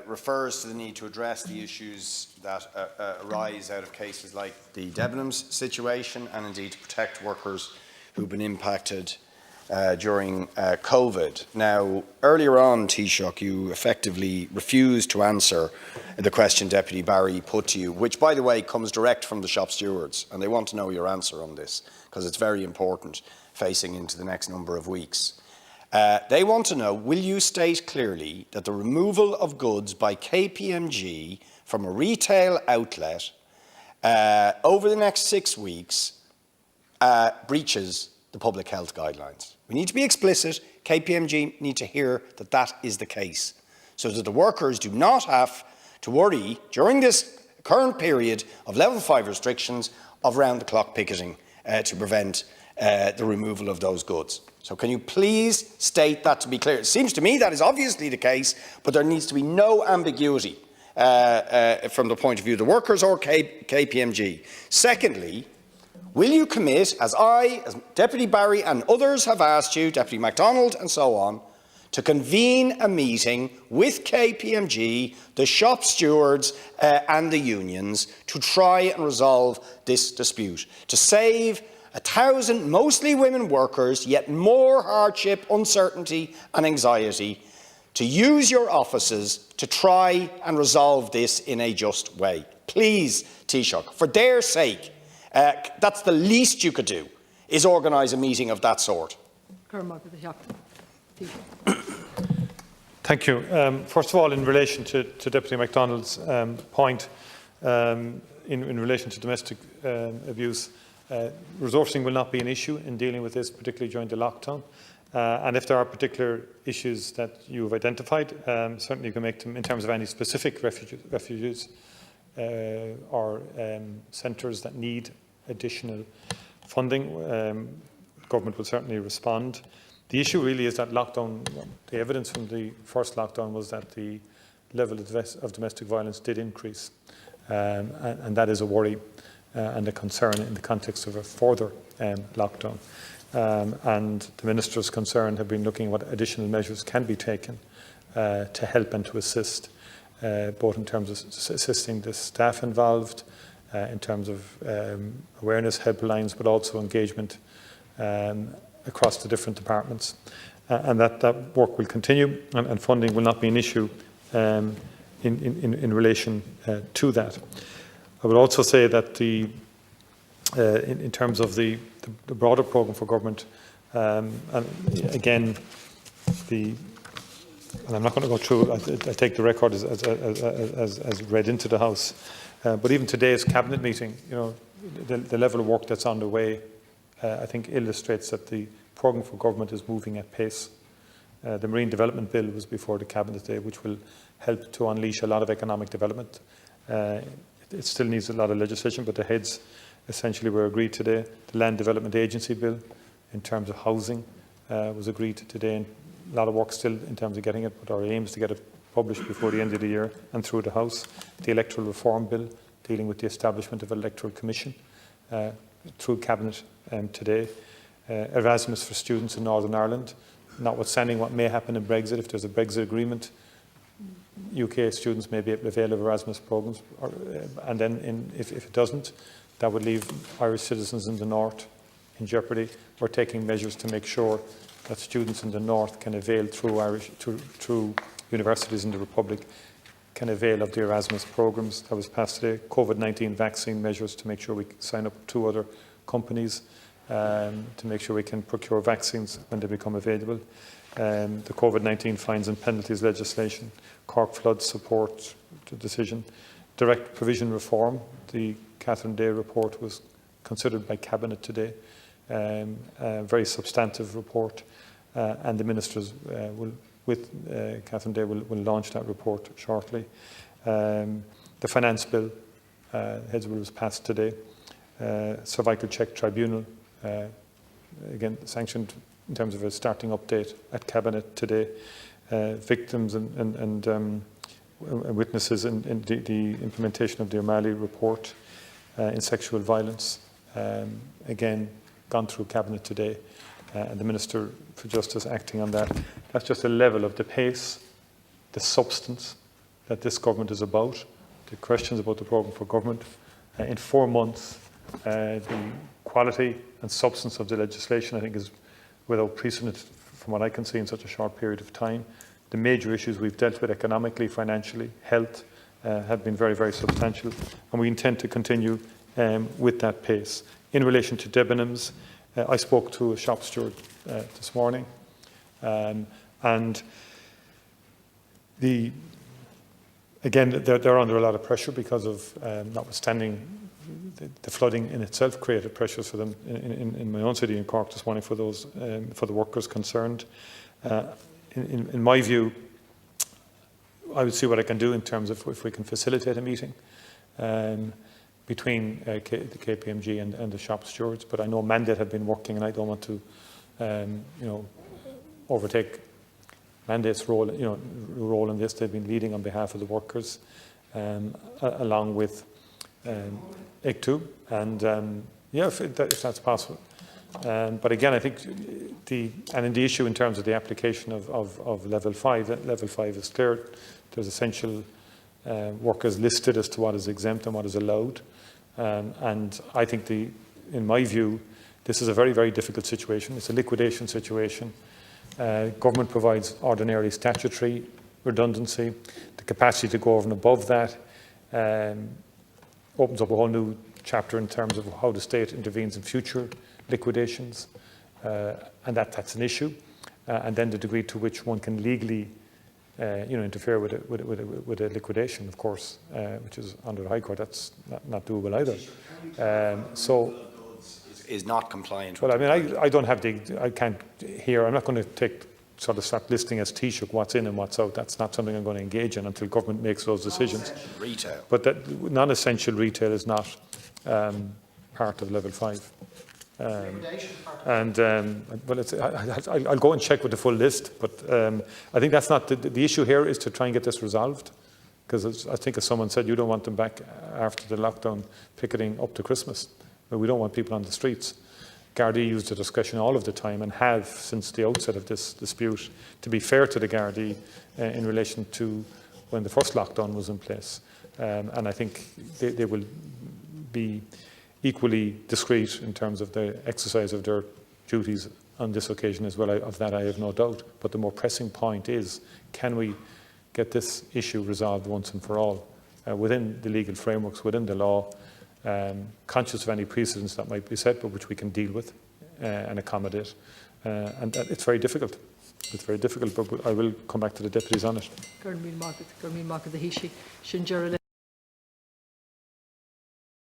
refers to the need to address the issues that arise out of cases like the Debenhams situation, and indeed to protect workers who've been impacted during COVID. Now, earlier on, Taoiseach, you effectively refused to answer the question Deputy Barry put to you, which, by the way, comes direct from the shop stewards, and they want to know your answer on this, because it's very important facing into the next number of weeks. They want to know, will you state clearly that the removal of goods by KPMG from a retail outlet over the next 6 weeks breaches the public health guidelines? We need to be explicit. KPMG need to hear that that is the case, so that the workers do not have to worry during this current period of level 5 restrictions of round-the-clock picketing to prevent the removal of those goods. So can you please state that to be clear? It seems to me that is obviously the case, but there needs to be no ambiguity from the point of view of the workers or KPMG. Secondly, will you commit, as Deputy Barry and others have asked you, Deputy MacDonald and so on, to convene a meeting with KPMG, the shop stewards and the unions to try and resolve this dispute, to save 1,000 mostly women workers yet more hardship, uncertainty and anxiety, to use your offices to try and resolve this in a just way? Please, Taoiseach, for their sake, that's the least you could do, is organise a meeting of that sort. Thank you. First of all, in relation to Deputy MacDonald's point, in relation to domestic abuse, resourcing will not be an issue in dealing with this, particularly during the lockdown. And if there are particular issues that you have identified, certainly you can make them in terms of any specific refugees or centres that need additional funding. Government will certainly respond. The issue really is that lockdown, the evidence from the first lockdown was that the level of domestic violence did increase, and that is a worry and a concern in the context of a further lockdown. And the Ministers concerned have been looking at what additional measures can be taken to help and to assist, both in terms of assisting the staff involved, in terms of awareness helplines, but also engagement across the different departments. And that work will continue, and funding will not be an issue in relation to that. I would also say that in terms of the broader programme for government, and again, and I'm not going to go through, I take the record as read into the House, but even today's Cabinet meeting, you know, the level of work that's underway, I think illustrates that the programme for government is moving at pace. The Marine Development Bill was before the Cabinet today, which will help to unleash a lot of economic development. It still needs a lot of legislation, but the heads essentially were agreed today. The Land Development Agency Bill, in terms of housing, was agreed today. And a lot of work still in terms of getting it, but our aim is to get it published before the end of the year and through the House. The Electoral Reform Bill, dealing with the establishment of an Electoral Commission, through Cabinet today. Erasmus for students in Northern Ireland, notwithstanding what may happen in Brexit. If there's a Brexit agreement, UK students may be able to avail of Erasmus programmes, and then if it doesn't, that would leave Irish citizens in the North in jeopardy. We're taking measures to make sure that students in the North can avail through universities in the Republic, can avail of the Erasmus programmes. That was passed today. COVID-19 vaccine measures to make sure we sign up 2 other companies to make sure we can procure vaccines when they become available. The COVID-19 fines and penalties legislation, Cork flood support decision, direct provision reform. The Catherine Day report was considered by Cabinet today, a very substantive report, and the Ministers with Catherine Day will launch that report shortly. The Finance Bill, Heads Bill was passed today. Cervical Check Tribunal, again sanctioned in terms of a starting update at Cabinet today. Victims and witnesses in the implementation of the O'Malley report in sexual violence, again gone through Cabinet today, and the Minister for Justice acting on that. That's just a level of the pace, the substance that this government is about, the questions about the programme for government. In 4 months, the quality and substance of the legislation, I think, is without precedent from what I can see in such a short period of time. The major issues we've dealt with economically, financially, health, have been very, very substantial, and we intend to continue with that pace. In relation to Debenhams, I spoke to a shop steward this morning, and again, they're under a lot of pressure because of, notwithstanding the flooding in itself created pressures for them in my own city in Cork this morning for those for the workers concerned. In my view, I would see what I can do in terms of if we can facilitate a meeting between the KPMG and the shop stewards. But I know Mandate have been working, and I don't want to, overtake Mandate's role, role in this. They've been leading on behalf of the workers, along with ICTU, and if that's possible. But again, I think the issue in terms of the application of level 5, that level 5 is clear. There's essential workers listed as to what is exempt and what is allowed. And I think in my view, this is a very, very difficult situation. It's a liquidation situation. Government provides ordinary statutory redundancy. The capacity to go over and above that opens up a whole new chapter in terms of how the state intervenes in future liquidations, and that's an issue. And then the degree to which one can legally, interfere with a liquidation, of course, which is under the High Court. That's not doable either. Is not compliant. Well, I mean, I don't have I can't hear. I'm not going to start listing as Taoiseach what's in and what's out. That's not something I'm going to engage in until government makes those decisions. Retail. But that non-essential retail is not part of level 5. I'll go and check with the full list, but I think that's not the issue here. Is to try and get this resolved, because I think, as someone said, you don't want them back after the lockdown picketing up to Christmas. But we don't want people on the streets. Gardaí use the discussion all of the time and have since the outset of this dispute. To be fair to the Gardaí in relation to when the first lockdown was in place, and I think they will be equally discreet in terms of the exercise of their duties on this occasion as well. Of that I have no doubt. But the more pressing point is, can we get this issue resolved once and for all within the legal frameworks, within the law, conscious of any precedents that might be set, but which we can deal with and accommodate. And it's very difficult. It's very difficult, but I will come back to the deputies on it.